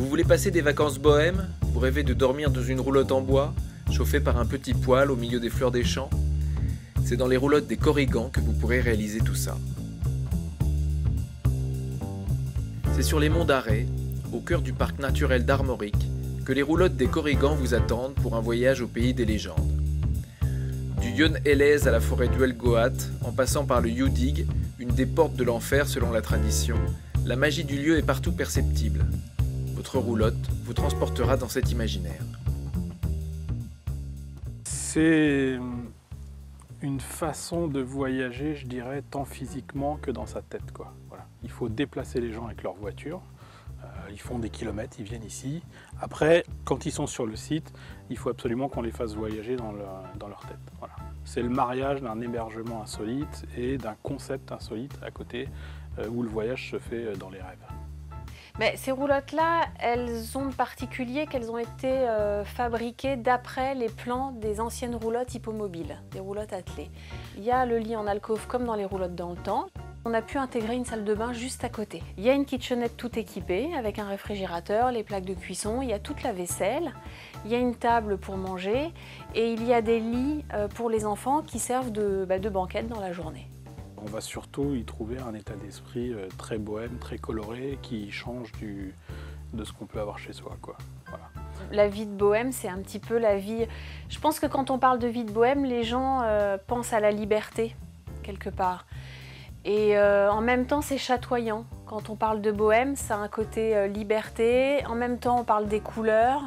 Vous voulez passer des vacances bohèmes? Vous rêvez de dormir dans une roulotte en bois, chauffée par un petit poêle au milieu des fleurs des champs? C'est dans les roulottes des Corrigans que vous pourrez réaliser tout ça. C'est sur les monts d'Arrée, au cœur du parc naturel d'Armorique, que les roulottes des Corrigans vous attendent pour un voyage au pays des légendes. Du Yonne Hélèse à la forêt d'Uelgoat, en passant par le Youdig, une des portes de l'enfer selon la tradition, la magie du lieu est partout perceptible. Votre roulotte vous transportera dans cet imaginaire. C'est une façon de voyager, je dirais, tant physiquement que dans sa tête, quoi. Voilà. Il faut déplacer les gens avec leur voiture. Ils font des kilomètres, ils viennent ici. Après, quand ils sont sur le site, il faut absolument qu'on les fasse voyager dans leur tête. Voilà. C'est le mariage d'un hébergement insolite et d'un concept insolite à côté, où le voyage se fait dans les rêves. Mais ces roulottes-là, elles ont de particulier qu'elles ont été fabriquées d'après les plans des anciennes roulottes hippomobiles, des roulottes attelées. Il y a le lit en alcôve comme dans les roulottes dans le temps. On a pu intégrer une salle de bain juste à côté. Il y a une kitchenette tout équipée avec un réfrigérateur, les plaques de cuisson, il y a toute la vaisselle, il y a une table pour manger et il y a des lits pour les enfants qui servent de banquette dans la journée. On va surtout y trouver un état d'esprit très bohème, très coloré, qui change de ce qu'on peut avoir chez soi, quoi. Voilà. La vie de bohème, c'est un petit peu la vie... Je pense que quand on parle de vie de bohème, les gens pensent à la liberté, quelque part. Et en même temps, c'est chatoyant. Quand on parle de bohème, ça a un côté liberté. En même temps, on parle des couleurs.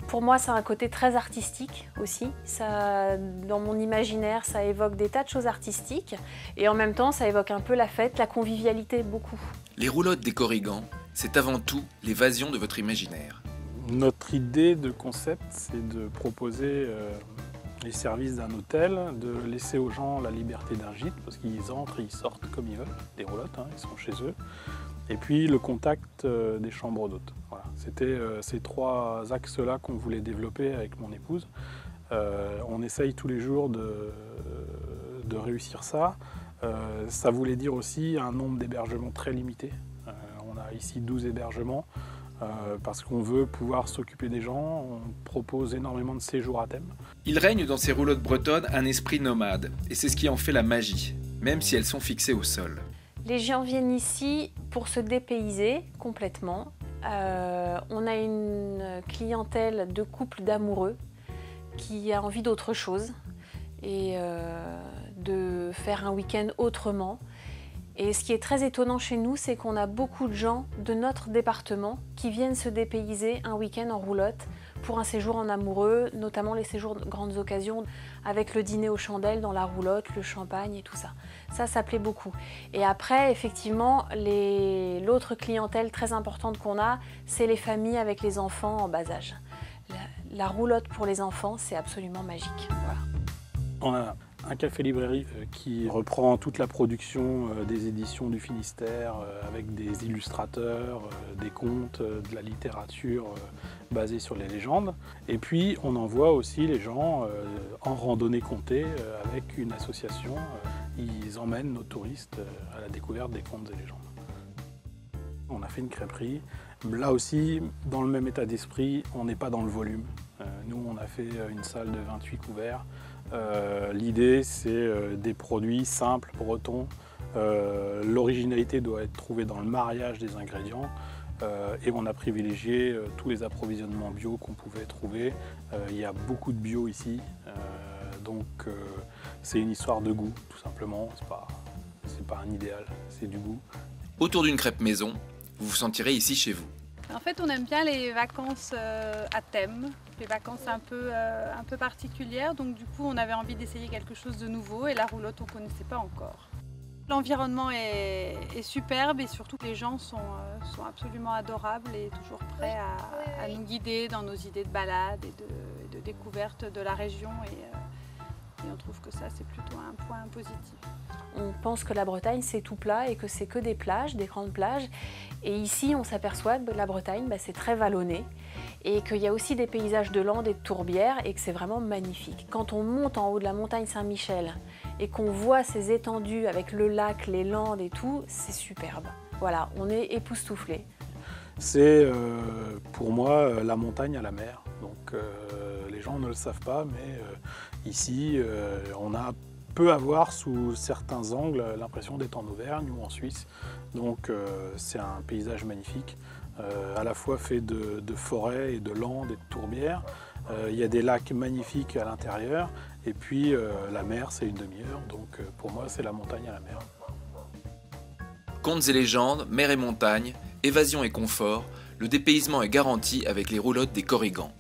Pour moi, ça a un côté très artistique aussi. Ça, dans mon imaginaire, ça évoque des tas de choses artistiques. Et en même temps, ça évoque un peu la fête, la convivialité, beaucoup. Les roulottes des Corrigans, c'est avant tout l'évasion de votre imaginaire. Notre idée de concept, c'est de proposer les services d'un hôtel, de laisser aux gens la liberté d'un gîte, parce qu'ils entrent et ils sortent comme ils veulent, des roulottes, hein, ils sont chez eux. Et puis le contact des chambres d'hôtes. Voilà. C'était ces trois axes-là qu'on voulait développer avec mon épouse. On essaye tous les jours de réussir ça. Ça voulait dire aussi un nombre d'hébergements très limité. On a ici 12 hébergements parce qu'on veut pouvoir s'occuper des gens. On propose énormément de séjours à thème. Il règne dans ces roulottes bretonnes un esprit nomade, et c'est ce qui en fait la magie, même si elles sont fixées au sol. Les gens viennent ici pour se dépayser complètement. On a une clientèle de couples d'amoureux qui a envie d'autre chose et de faire un week-end autrement. Et ce qui est très étonnant chez nous, c'est qu'on a beaucoup de gens de notre département qui viennent se dépayser un week-end en roulotte pour un séjour en amoureux, notamment les séjours de grandes occasions avec le dîner aux chandelles dans la roulotte, le champagne et tout ça. Ça plaît beaucoup. Et après, effectivement, l'autre clientèle très importante qu'on a, c'est les familles avec les enfants en bas âge. La roulotte pour les enfants, c'est absolument magique. Voilà. On a un café-librairie qui reprend toute la production des éditions du Finistère avec des illustrateurs, des contes, de la littérature basée sur les légendes. Et puis on envoie aussi les gens en randonnée comptée avec une association. Ils emmènent nos touristes à la découverte des contes et légendes. On a fait une crêperie. Là aussi, dans le même état d'esprit, on n'est pas dans le volume. Nous, on a fait une salle de 28 couverts. L'idée, c'est des produits simples, bretons. L'originalité doit être trouvée dans le mariage des ingrédients. Et on a privilégié tous les approvisionnements bio qu'on pouvait trouver. Il y a beaucoup de bio ici. Donc, c'est une histoire de goût, tout simplement. C'est pas un idéal, c'est du goût. Autour d'une crêpe maison, vous vous sentirez ici chez vous. En fait, on aime bien les vacances à thème, les vacances un peu particulières. Donc du coup, on avait envie d'essayer quelque chose de nouveau et la roulotte, on ne connaissait pas encore. L'environnement est superbe et surtout les gens sont absolument adorables et toujours prêts à nous guider dans nos idées de balade et de découverte de la région. Et on trouve que ça, c'est plutôt un point positif. On pense que la Bretagne, c'est tout plat et que c'est que des plages, des grandes plages. Et ici, on s'aperçoit que la Bretagne, c'est très vallonné et qu'il y a aussi des paysages de landes et de tourbières et que c'est vraiment magnifique. Quand on monte en haut de la montagne Saint-Michel et qu'on voit ces étendues avec le lac, les landes et tout, c'est superbe. Voilà, on est époustouflés. c'est pour moi la montagne à la mer. Donc les gens ne le savent pas, mais ici on peut avoir sous certains angles l'impression d'être en Auvergne ou en Suisse. Donc c'est un paysage magnifique, à la fois fait de forêts et de landes et de tourbières. Il y a des lacs magnifiques à l'intérieur, et puis la mer c'est une demi-heure, donc pour moi c'est la montagne à la mer. Contes et légendes, mer et montagne, évasion et confort, le dépaysement est garanti avec les roulottes des Corrigans.